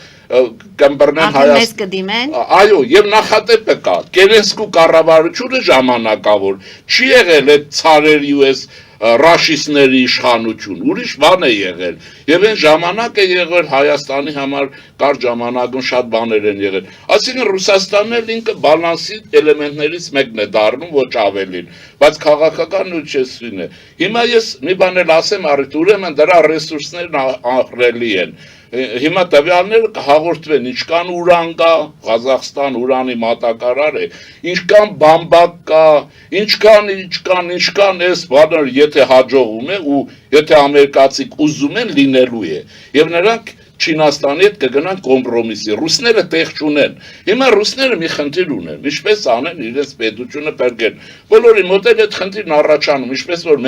կմբռնեն Հայաստան։ Այո, եւ նախատեպը կա։ Կերենսկու կառավարությունը ժամանակավոր չի եղել այդ ցարերի ու այս ռաշիստների իշխանություն, ուրիշ բան է եղել։ Եվ այն ժամանակ է եղել Հայաստանի համար կար ժամանակում շատ բաներ են եղել։ Այսինքն Ռուսաստանն էլ ինքը բալանսի էլեմենտներից մեկն է դառնում, ոչ ավելին, բայց քաղաքական ուժեսին է։ Հիմա ես մի բան էլ ասեմ, ուրեմն դրա ռեսուրսներն ահռելի են։ Հիմա տվյալները կհաղորդվեն, ինչքան ուրան կա, Ղազախստան ուրանի մատակարար է, ինչքան բամբակ կա, ինչքան էս բանը եթե հաջողում է ու եթե ամերիկացիք ուզում են լինելու է, եւ նրանք Չինաստանի հետ կգնան կոմպրոմիսի, ռուսները տեղ չունեն, հիմա ռուսները մի խնդիր ունեն, ինչպես անեն իրենց պետությունը պերգեն, բոլորի մոտ էլ այդ խնդիրն առաջանում, ինչպես որ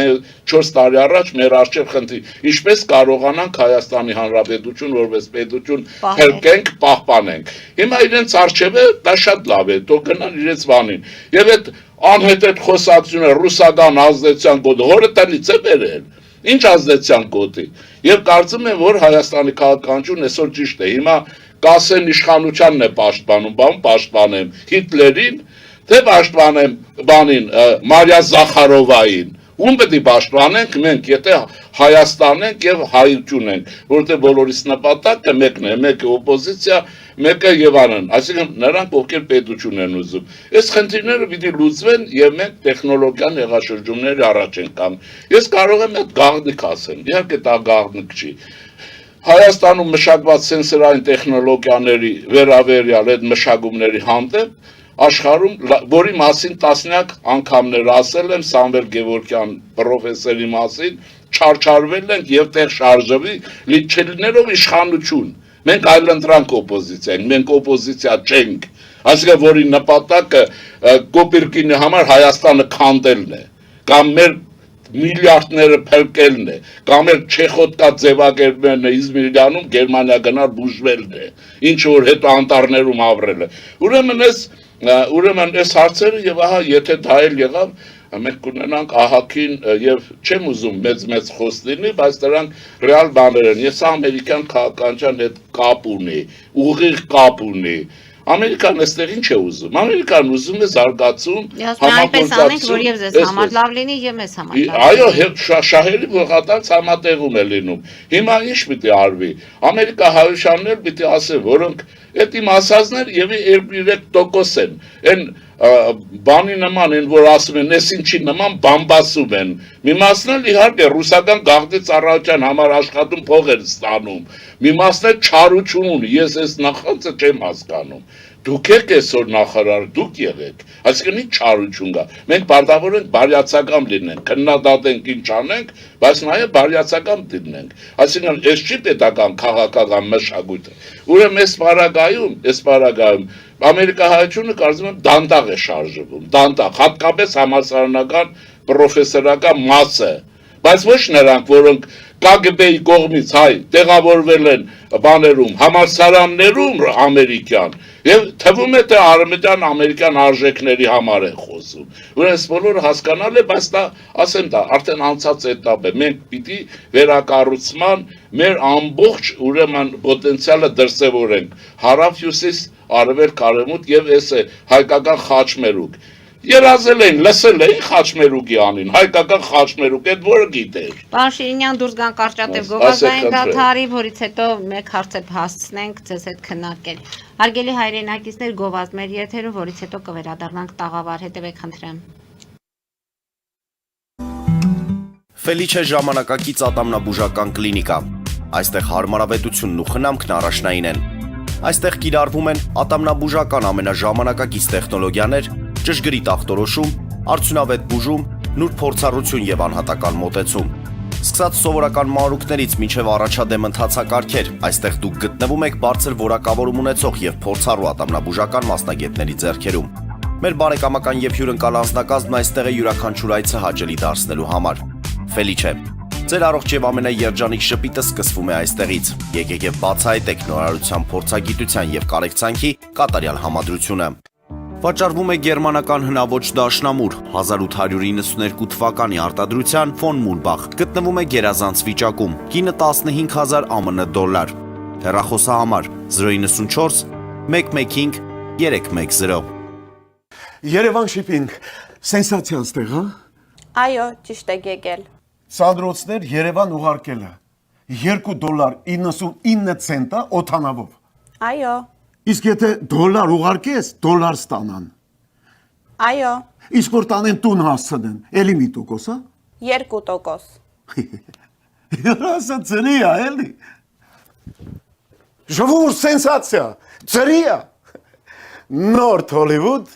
4 տարի առաջ մեր առջև խնդիր, ինչպես կարողանանք Հայաստանի Հանրապետություն որպես պետություն փրկենք, պահպանենք, հիմա իրենց առջևը դա շատ լավ է, թող գնան իրենց բանին, եւ այդ անհետեթ խոսակցությունը ռուսական ազդեցության կոդը, որը տնից է բերել, ինչ ազդեցության կոդի, եւ կարծում եմ, որ Հայաստանի քաղաքականությունը այսօր ճիշտ է, հիմա կասեն իշխանությանն է պաշտպանում, պաշտպանեմ Հիտլերին, թե պաշտպանեմ բանին Մարիա Զախարովային, ում պետք է պաշտպանենք մենք, եթե Հայաստան ենք եւ հայություն ենք, որտեղ բոլորիս նպատակը մեկն է, մեկը օպոզիցիա, մեկը Եվանն, այսինքն նրանք ովքեր պետություն են ուզում։ Այս խնդիրները պիտի լուծվեն եւ մենք տեխնոլոգիան հեղաշրջումների առաջ ենք կամ։ Ես կարող եմ այդ գաղտնիք ասեմ, իհարկե դա գաղտնիք չի։ Հայաստանում մշակված սենսորային տեխնոլոգիաների վերաբերյալ այդ մշակումների հանդեպ աշխարհում, որի մասին տասնյակ անգամներ ասել եմ Սամվել Գևորգյան պրոֆեսորի մասին, չարչարվել ենք եւ տեղ շարժվի չլիներով իշխանություն։ Մենք այլընտրանք օպոզիցիա ենք, մենք օպոզիցիա չենք, այսինքն որի նպատակը Կոպիրկինի համար Հայաստանը քանդելն է, կամ մեր միլիարդները փրկելն է, կամ էլ Չեխոտկա ձևակերպելն է Իզմիրյանում Գերմանիա գնալ բուժվելն է, ինչ որ հետո անտառներում ապրել է։ Ուրեմն այս հարցերը եւ ահա եթե դա էլ եղավ, մենք կունենանք ահագին եւ չեմ ուզում մեծ խոսք լինի, բայց դրանք ռեալ բաներ են։ Ես ամերիկյան քաղաքականության հետ կապ ունի, ուղիղ կապ ունի։ Ամերիկան այստեղ ինչ է ուզում։ Ամերիկան ուզում է զարգացում, համագործակցություն, որ եւ ձեզ համար լավ լինի եւ մեզ համար լավ։ Այո, շահերի փոխադարձ համատեղում է լինում։ Հիմա ինչ պիտի արվի։ Ամերիկա հայուշաններ պիտի ասեն, որոնք այդ իմ ասածներ եւ 2-3% են։ Այն բանի նման են, որ ասում են, ես ինչի նման բամբասում են։ Մի մասն էլ իհարկե ռուսական գաղտնի ծառայության համար աշխատում փող են ստանում։ Մի մասն էլ չարություն ունի, ես այս նախանձը չեմ հասկանում։ Դուք եք այսօր նախարար, դուք եղեք, այսինքն ինչ չարություն կա։ Մենք պարտավոր ենք բարյացակամ լինենք, քննադատենք ինչ անենք, բայց նաև բարյացակամ լինենք։ Այսինքն այս չի պետական քաղաքական մշակույթը։ Ուրեմն այս պարագայում ամերիկահայությունը կարծում եմ դանդաղ է շարժվում, դանդաղ, հատկապես համալսարանական պրոֆեսորական մասը, բայց ոչ նրանք, որոնք KGB-ի կողմից հայ տեղավորվել են բաներում, համալսարաններում ամերիկյան, եւ թվում է թե արևմտյան ամերիկյան արժեքների համար է խոսում։ Ուրեմն բոլորը հասկանալ է, բայց դա, ասեմ դա, արդեն անցած էտապ է։ Մենք պիտի վերակառուցման մեր ամբողջ ուրեմն պոտենցիալը դրսևորենք։ Հարավ հյուսիս արևելք արևմուտք եւ էս է հայկական խաչմերուկ։ Երազել են, լսել են խաչմերուկի անին, հայկական խաչմերուկ, այդ որը գիտեր։ Պարոն Շիրինյան, դուրս գան կարճատև գովազդային դադարի, որից հետո մեկ հարց էլ հասցնենք ձեզ հետ քննարկել։ Հարգելի հայրենակիցներ, գովազդ մեր եթերում, որից հետո կվերադառնանք տաղավար, հետևեք խնդրեմ։ Ֆելիչե ժամանակակից ատամնաբուժական կլինիկա։ Այստեղ հարմարավետությունն ու խնամքն առաջնային են։ Այստեղ կիրառվում են ատամնաբուժական ամենաժամանակակից տեխնոլոգիաներ, ճշգրիտ ախտորոշում, արդյունավետ բուժում, նուրբ փորձառություն եւ անհատական մոտեցում։ Սկսած սովորական մանրուքներից մինչև առաջադեմ ընթացակարգեր, այստեղ դուք գտնվում եք բարձր որակավորում ունեցող եւ փորձառու ատամնաբուժական մասնագետների ձեռքերում։ Մեր բարեկամական եւ հյուրընկալ անձնակազմն այստեղ է յուրաքանչյուր այցը հաճելի դարձնելու համար։ Ֆելիչե, ձեր առողջ եւ ամենաերջանիկ շպիտը սկսվում է այստեղից։ Եկեք եւ բացահայտեք նորարարության փորձագիտության եւ կարեկցանքի կատարյալ համադրությունը։ Վաճառվում է գերմանական հնաոճ դաշնամուր 1892 թվականի արտադրության ֆոն Մուրբախ, գտնվում է գերազանց վիճակում, կինը 15000 ԱՄՆ դոլար, հեռախոսահամար 094 115 310։ Երևան շիփինգ, սենսացիա ստեղ, հա? Այո, ճիշտ եք եկել։ Սանդրոցներ Երևան ուղարկելը $2.99 օթանավով։ Այո, Իսկ եթե դոլար ուղարկես, դոլար ստանան։ այո, Իսկ որ տանեն տուն հասցնեն, էլի մի տոկոս, հա? 2%։ Հրասա ծրի է, էլի։ Ժողովուրդ սենսացիա, ծրիա։ Նորդ Հոլիվուդ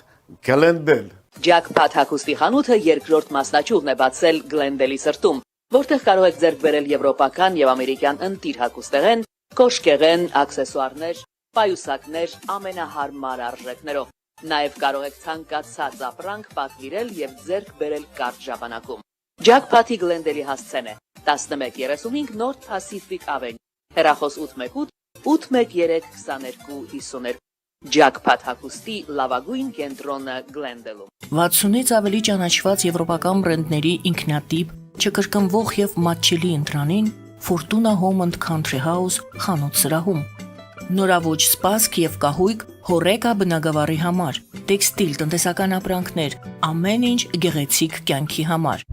Գլենդել։ Ջակփաթ հագուստի խանութը երկրորդ մասնաճյուղն է բացել Գլենդելի սրտում, որտեղ կարող եք ձեռք բերել եվրոպական եւ ամերիկյան ընտիր հագուստեղեն, կոշկեղեն, աքսեսուարներ, պայուսակներ ամենահարմար արժեքներով։ Նաեւ կարող եք ցանկացած ապրանք պատվիրել եւ ձեռք բերել կարճ ժամանակում։ Ջակփաթի Գլենդելի հասցեն է 1135 North Pacific Avenue, հեռախոս 818 813 2252։ Ջակփաթ հագուստի լավագույն կենտրոնը Գլենդելում։ 60-ից ավելի ճանաչված եվրոպական բրենդների ինքնատիպ, չկրկնվող եւ մատչելի ընտրանին Fortuna Home and Country House խանութ սրահում։ Նորաոճ սպասք եւ կահույք հորեկա բնագավառի համար, տեքստիլ տնտեսական ապրանքներ, ամեն ինչ գեղեցիկ կյանքի համար։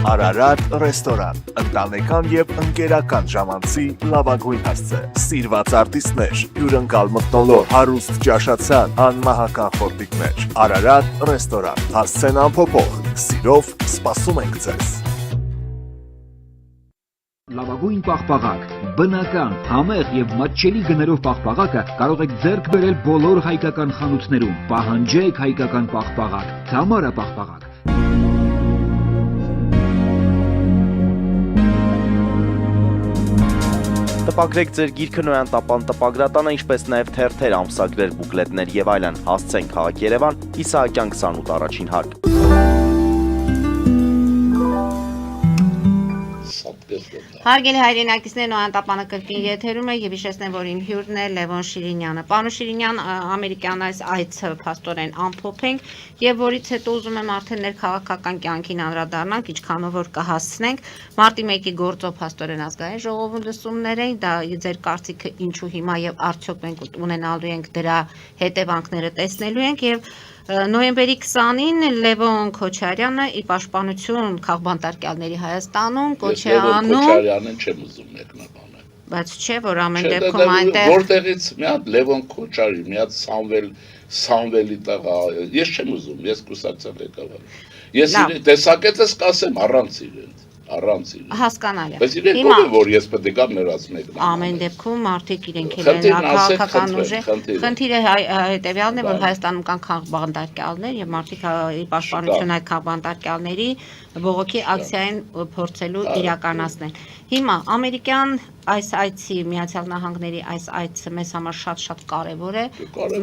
Արարատ ռեստորան, ընտանեկան եւ ընկերական ժամանցի լավագույն հասցե, սիրված արտիստներ, հյուրընկալ մթնոլորտ, հարուստ ճաշացան, անմահական խորտիկներ։ Արարատ ռեստորան, հասցեն ամփոփող, սիրով սպասում ենք ձեզ։ Լավագույն պաղպաղակ, բնական, համեղ եւ մատչելի գներով պաղպաղակը կարող եք ձեռք բերել բոլոր հայկական խանութներում։ Պահանջեք հայկական պաղպաղակ, Թամարա պաղպաղակ։ Տպագրեք ձեր գիրքը Նոյան տապան տպագրատանը, ինչպես նաև թերթեր, ամսագրեր, բուկլետներ եւ այլն։ Հասցեն քաղաք Երևան, Իսահակյան 28 առաջին հարկ։ Հարգելի հայրենակիցներ, Նոյան տապանը կրկին եթերում է եւ հիշեցնեմ, որ իմ հյուրն է Լևոն Շիրինյանը։ Պարոն Շիրինյան, ամերիկյան այս այցը փաստորեն ամփոփենք եւ որից հետո ուզում եմ արդեն ներքաղաքական կյանքին անդրադառնանք, ինչքանով որ կհասցնենք։ Մարտի 1-ի գործով փաստորեն ազգային ժողովի լսումներ էին, դա ձեր կարծիքը ինչու հիմա եւ արդյոք մենք ունենալու ենք դրա հետևանքները տեսնելու ենք եւ Նոյեմբերի 20-ին Լևոն Քոչարյանը ի պաշտպանություն քաղբանտարկյալների Հայաստանում կոչ է անում։ Քոչարյանին չեմ ուզում մեկնաբանել։ Բայց չէ, որ ամեն դեպքում այնտեղ որտեղից մի հատ Լևոն Քոչարի, մի հատ Սամվելի տղա, ես չեմ ուզում, ես կուսակցել եկավար։ Ես տեսակետս կասեմ առանց իրենց։ Հասկանալի է։ Բայց իրենք ով է, որ ես պետք է գամ նրանց մեկն։ Ամեն դեպքում մարդիկ իրենք են քաղաքական ուժը։ Խնդիրը հետևյալն է, որ Հայաստանում կան քաղբանտարկյալներ եւ մարդիկ ի պաշտպանություն այդ քաղբանտարկյալների բողոքի ակցիային փորձելու իրականացնել։ Հիմա ամերիկյան այս այցի Միացյալ Նահանգների այս այցը մեզ համար շատ կարևոր է։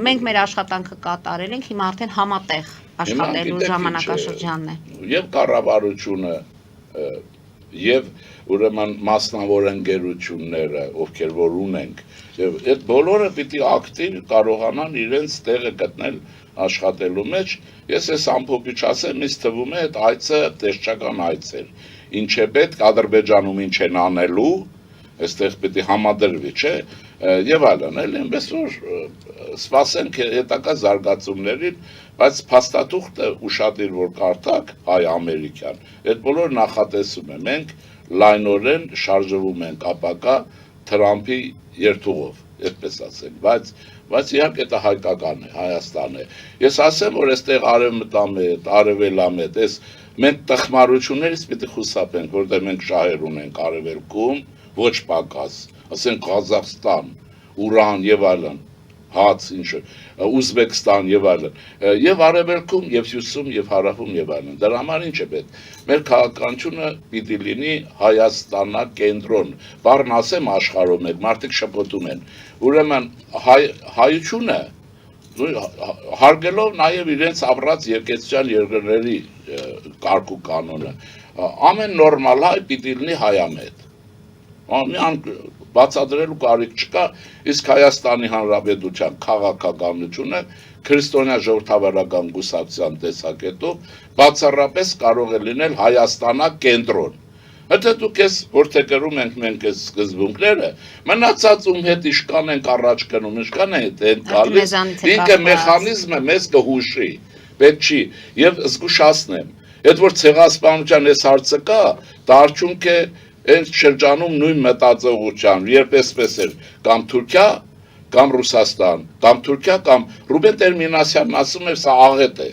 Մենք մեր աշխատանքը կատարել ենք, հիմա արդեն համատեղ աշխատելու ժամանակաշրջանն է։ Եվ կառավարությունը եւ ուրեմն մասնավոր ընկերությունները, ովքեր որ ունենք, եւ այդ բոլորը պիտի ակտիվ կարողանան իրենց տեղը գտնել աշխատելու մեջ։ Ես այս ամփոփիչ ասեմ, ինձ թվում է այդ այցը տեսչական այց էր։ Ինչ է պետք Ադրբեջանում ինչ են անելու, այստեղ պիտի համադրվի, չէ՞, եւ այլն, էլ այնպես որ սպասենք հետագա զարգացումներին, բայց փաստաթուղթը ուշադիր որ կարդաք հայ-ամերիկյան, այդ բոլոր նախատեսում է, մենք լայնորեն շարժվում ենք ապակա Թրամփի երթուղով, այդպես ասենք, բայց իհարկե դա հայկական է, Հայաստան է։ Ես ասեմ, որ այստեղ արևմտամետ, արևելամետ, այս մենք տխմարություններից պիտի խուսափենք, որտեղ մենք շահեր ունենք արևելքում, ոչ պակաս, ասենք Ղազախստան, Ուրան եւ այլն, հաց, ինչը, Ուզբեկստան եւ այլն, եւ արևելքում, եւ հյուսում, եւ հարավում եւ այլն։ Դրա համար ինչ է պետք։ Մեր քաղաքականությունը պիտի լինի Հայաստանակենտրոն։ Բառն ասեմ աշխարհում եք, մարդիկ շփոթում են։ Ուրեմն հայությունը հարգելով նաեւ իրենց ապրած եկեղեցական երկրների կարգ ու կանոնը, ամեն նորմալ հայ պիտի լինի հայամետ։ Բացատրելու կարիք չկա, իսկ Հայաստանի Հանրապետության քաղաքականությունը քրիստոնյա ժողովրդավարական կուսակցության տեսակետով բացառապես կարող է լինել Հայաստանակենտրոն։ Եթե դուք ես որթեգրում ենք մենք այս սկզբունքները, մնացած ում հետ իշքան ենք առաջ գնում, իշքան հետ են գալիս, ինքը մեխանիզմը մեզ կհուշի, պետք չի, եւ զգուշացնեմ, այդ որ ցեղասպանության այս հարցը կա, դա արդյունք է Այս շրջանում նույն մտածողության, երբ էսպես էր կամ Թուրքիա, կամ Ռուսաստան, կամ Թուրքիա, կամ Ռուբեն Տեր-Մինասյանն ասում էր, սա աղետ է։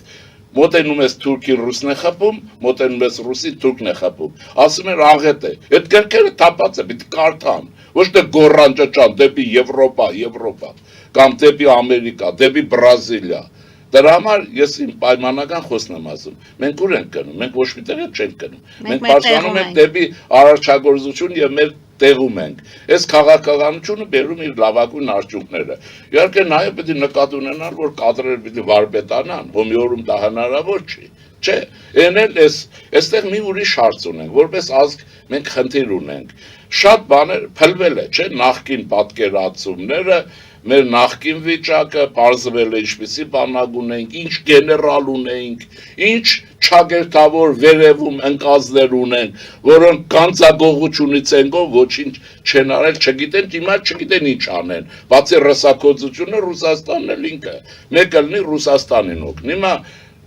Մոտենում ես թուրքին ռուսն է խփում, մոտենում ես ռուսին թուրքն է խփում։ Ասում էր աղետ է։ Այդ գրքերը թափած է, պիտի կարդան։ Ոչ թե գոռան ճճան դեպի Եվրոպա, կամ դեպի Ամերիկա, դեպի Բրազիլիա։ Դրա համար ես իմ պայմանական խոսքն եմ ասում։ Մենք ուր ենք գնում, մենք ոչ մի տեղ չենք գնում։ Մենք բարձրանում ենք դեպի արարչագործություն եւ մեր տեղում ենք։ Այս քաղաքականությունը բերում իր լավագույն արդյունքները։ Իհարկե նաև պետք է նկատի ունենալ, որ կադրերը պիտի վարպետանան, հոմիորում դա հնարավոր չի։ Չէ, էնել այստեղ մի ուրիշ հարց ունենք, որպես ազգ մենք խնդիր ունենք։ Շատ բաներ փլվել է, չէ, նախկին պատկերացումները, մեր նախկին վիճակը, պարզվել է ինչպիսի բանակ ունենք, ինչ գեներալ ունենք, ինչ չագերտավոր վերևում ընկածներ ունենք, որոնք կանցագողությունից ենգով ոչինչ չեն արել, չգիտեն, դիմա չգիտեն ինչ անեն, բացի ռսակոծությունը Ռուսաստանն էլ ինքը, մեկը լինի Ռուսաստանին օգնի, հիմա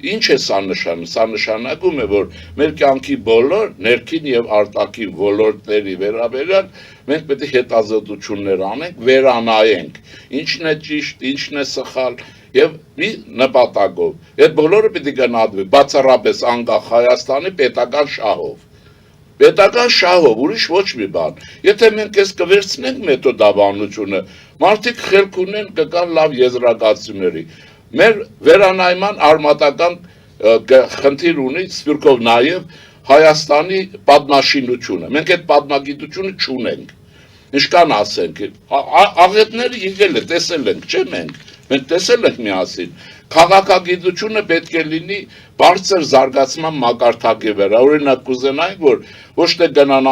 ինչ է սա նշանում, սա նշանակում է, որ մեր կյանքի բոլոր ներքին եւ արտաքին ոլորտների վերաբերյալ մենք պետք է հետազոտություններ անենք, վերանայենք, ինչն է ճիշտ, ինչն է սխալ եւ մի նպատակով։ Այդ բոլորը պետք է գնահատվի բացառապես անկախ Հայաստանի պետական շահով։ Պետական շահով, ուրիշ ոչ մի բան։ Եթե մենք այս կվերցնենք մեթոդաբանությունը, մարդիկ խելք ունեն կգան լավ եզրակացությունների։ Մեր վերանայման արմատական խնդիր ունի Սպիրկով նաև Հայաստանի պատմաշինությունը։ Մենք այդ պատմագիտությունը չունենք։ Ինչքան ասենք, աղետները եկել է, տեսել ենք, չէ՞ մենք տեսել ենք միասին։ Քաղաքագիտությունը պետք է լինի բարձր զարգացման մակարդակի վրա։ Օրինակ կուզենայինք, որ ոչ թե գնան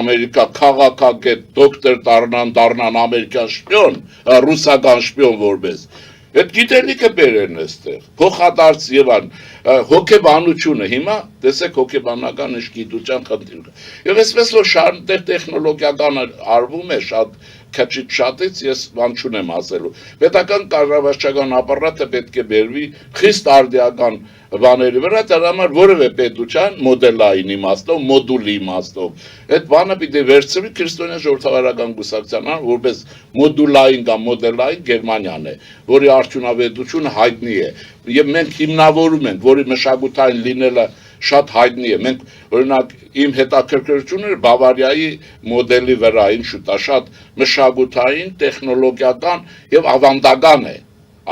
Ամերիկա քաղաքագետ, դոկտոր դառնան ամերիկյան շպիոն, ռուսական շպիոն որպես։ Այդ գիտելիքը բերեն այստեղ, փոխադարձ եւ ան հոգեբանությունը հիմա տեսեք հոգեբանական ինչ գիտության խնդիր կա։ Եվ այսպես որ շարունակ տեխնոլոգիական արվում է շատ քչից շատից ես բան չունեմ ասելու։ Պետական կառավարչական ապարատը պետք է բերվի խիստ արդիական բաների վրա, դրա համար որևէ պետության մոդելային իմաստով, մոդուլի իմաստով։ Այդ բանը պիտի վերցվի քրիստոնյա ժողովրդավարական կուսակցության, որպես մոդուլային կամ մոդելային Գերմանիան է, որի արդյունավետությունը հայտնի է։ Եվ մենք հիմնավորում ենք, որի մշակութային լինելը շատ հայտնի է։ Մենք օրինակ իմ հետաքրքրությունը Բավարիայի մոդելի վրա ինչու՞ դա շատ մշակութային, տեխնոլոգիական եւ ավանդական է։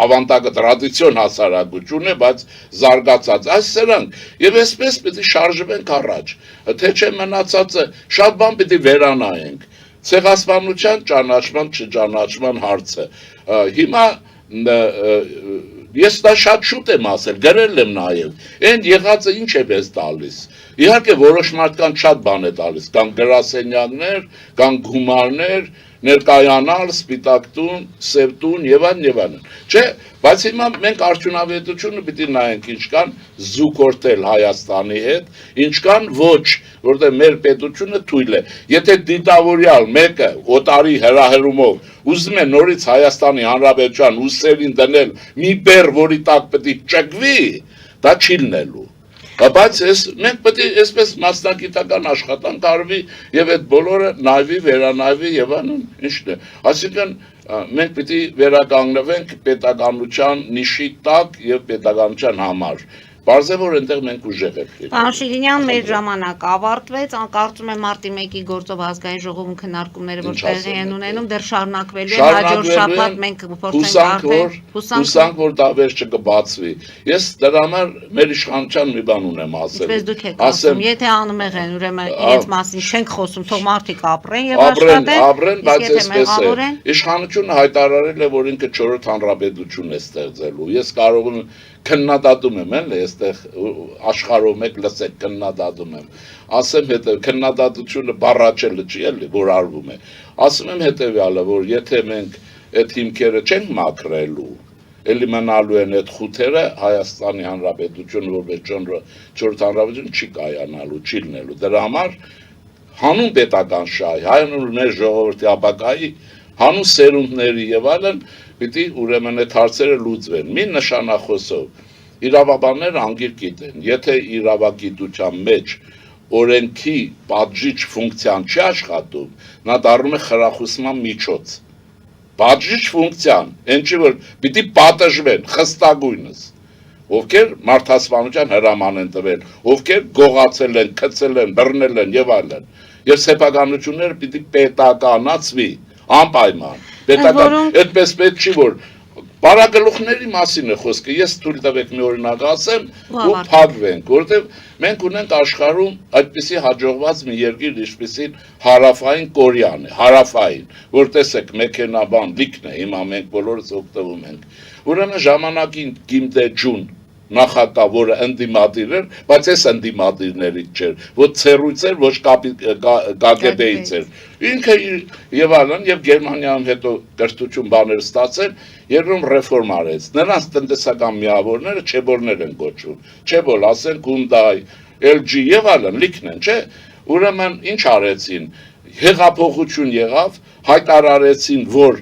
Ավանդակը տրադիցիոն հասարակություն է, բայց զարգացած այս սրանք եւ այսպես պետք է շարժվենք առաջ, թե չէ մնացածը շատ բան պետք է վերանայենք։ Ցեղասպանության ճանաչման, չճանաչման հարցը։ Հիմա ես դա շատ շուտ եմ ասել, գրել եմ նաև, այն եղածը ինչ է մեզ տալիս։ Իհարկե որոշ մարդկանց շատ բան է տալիս, կան գրասենյակներ, կան գումարներ, ներկայանալ, սպիտակ տուն, սև տուն եւ այլն։ Չէ, բայց հիմա մենք արդյունավետությունը պիտի նայենք ինչքան զուգորդել Հայաստանի հետ, ինչքան ոչ, որտեղ մեր պետությունը թույլ է։ Եթե դիտավորյալ մեկը օտարի հրահրումով ուզում է նորից Հայաստանի Հանրապետության ուսերին դնել մի բեռ, որի տակ պետք է ճկվի, դա չի լինելու։ Բայց մենք պետք է այսպես մասնագիտական աշխատանք արվի եւ այդ բոլորը նայվի, վերանայվի եւ այլն, ինչն է։ Այսինքն մենք պետք է վերականգնվենք պետականության նիշի տակ եւ պետականության համար։ Պարզ է, որ այնտեղ մենք ուժեղ ենք։ Պարոն Շիրինյան, մեր ժամանակը ավարտվեց, կարծում եմ մարտի 1-ի գործով ազգային ժողովում քննարկումները որ տեղի են ունենում, դեռ շարունակվելու են, հաջորդ շաբաթ մենք փորձենք արդեն հուսանք, որ դա վերջը կբացվի։ Ես դրա համար մեր իշխանության մի բան ունեմ ասել։ Ինչպես դուք եք ասում, եթե անմեղ են, ուրեմն իրենց մասին չենք խոսում, թող մարդիկ ապրեն եւ աշխատեն, բայց այսպես է։ Իշխանությունը հայտարարել է, որ ինքը 4-րդ հանրապետություն է ստեղծելու։ Ես կարող եմ քննադատում եմ, էլի, այստեղ աշխարհով մեկ լսեք քննադատում եմ։ Ասեմ հետո քննադատությունը բառաչելը չի, էլի, որ արվում է։ Ասում եմ հետեւյալը, որ եթե մենք այդ հիմքերը չենք մաքրելու, էլի մնալու են այդ խութերը, Հայաստանի Հանրապետությունը որպես 4-րդ հանրապետություն չի կայանալու, չի լինելու։ Դրա համար հանուն պետական շահի, հանուն մեր ժողովրդի ապագայի, հանուն սերունդների եւ այլն պիտի ուրեմն այդ հարցերը լուծվեն։ Մի նշանախոսով իրավաբանները անգիր գիտեն, եթե իրավագիտության մեջ օրենքի պատժիչ ֆունկցիան չի աշխատում, նա դառնում է խրախուսման միջոց։ բաժիչ ֆունկցիան, այն չի որ պիտի պատժվեն խստագույնս, ովքեր մարդասպանության հրաման են տվել, ովքեր գողացել են, քցել են, բռնել են եւ այլն։ Եվ սեփականությունները պիտի պետականացվի, անպայման։ Պետական, այդպես պետք չի որ Բարագլուխների մասին է խոսքը, ես թույլ տվեք մի օրինակ ասեմ ու փակվենք, որովհետև մենք ունենք աշխարհում այդպիսի հաջողված մի երկիր, ինչպիսին Հարավային Կորեան է, հարավային, որ տեսեք մեքենաբան լիքն է, հիմա մենք բոլորս օգտվում ենք։ Ուրեմն ժամանակին Կիմ Դե Ջուն նախագահ, որը ընդդիմադիր էր, բայց այս ընդդիմադիրներից չէր, ոչ ցերույց էր, ոչ KGB-ից էր։ Ինքը եւ այլն եւ Գերմանիայում հետո կրթություն բաներ ստացել, երբ ռեֆորմ արեց։ Նրանց տնտեսական միավորները չեբոլներ են կոչվում։ Չեբոլ, ասենք Hyundai, LG եւ այլն լիքն են, չէ՞։ Ուրեմն ինչ արեցին։ Հեղափոխություն եղավ, հայտարարեցին, որ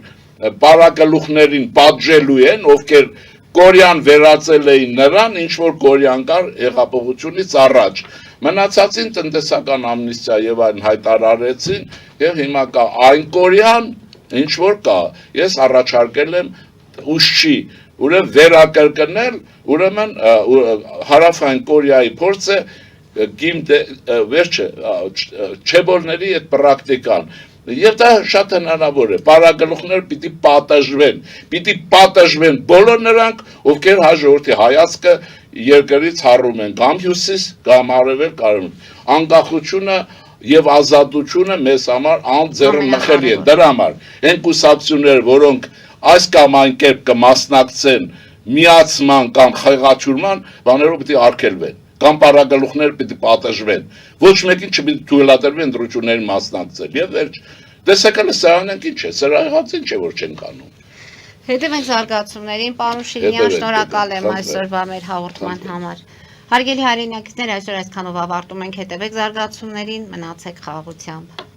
բարագլուխներին պատժելու են, ովքեր Կորեան վերածել էին նրան, ինչ որ Կորեան կար հեղափոխությունից առաջ։ Մնացածին տնտեսական ամնիստիա եւ այլն հայտարարեցին եւ հիմա կա այն Կորեան, ինչ որ կա։ Ես առաջարկել եմ ուշքի, ուրեմն վերակրկնել, ուրեմն Հարավային Կորեայի փորձը վերջը չեբոլների այդ պրակտիկան։ Եվ դա շատ հնարավոր է, բարագլուխներ պիտի պատժվեն բոլոր նրանք, ովքեր հաջորդի հայացքը երկրից հառում են, կամ հյուսիս, կամ արևել կարում։ Անկախությունը եւ ազատությունը մեզ համար անձեռնմխելի են, դրա համար այն կուսակցությունները, որոնք այս կամ այն կերպ կմասնակցեն միացման կամ խեղաթյուրման, բաներով պիտի արգելվեն։ Կամ բարագլուխներ պիտի պատժվեն, ոչ մեկին չպիտի թույլատրվի ընտրություններին մասնակցել, եւ վերջ, տեսեք հələ սրանք ինչ է, սրա եղած ինչ է, որ չենք անում։ Հետևենք զարգացումներին, պարոն Շիրինյան, շնորհակալ եմ այսօրվա մեր հաղորդման համար։ Հարգելի հայրենակիցներ, այսօր այսքանով ավարտում ենք, հետևեք զարգացումներին, մնացեք խաղաղությամբ։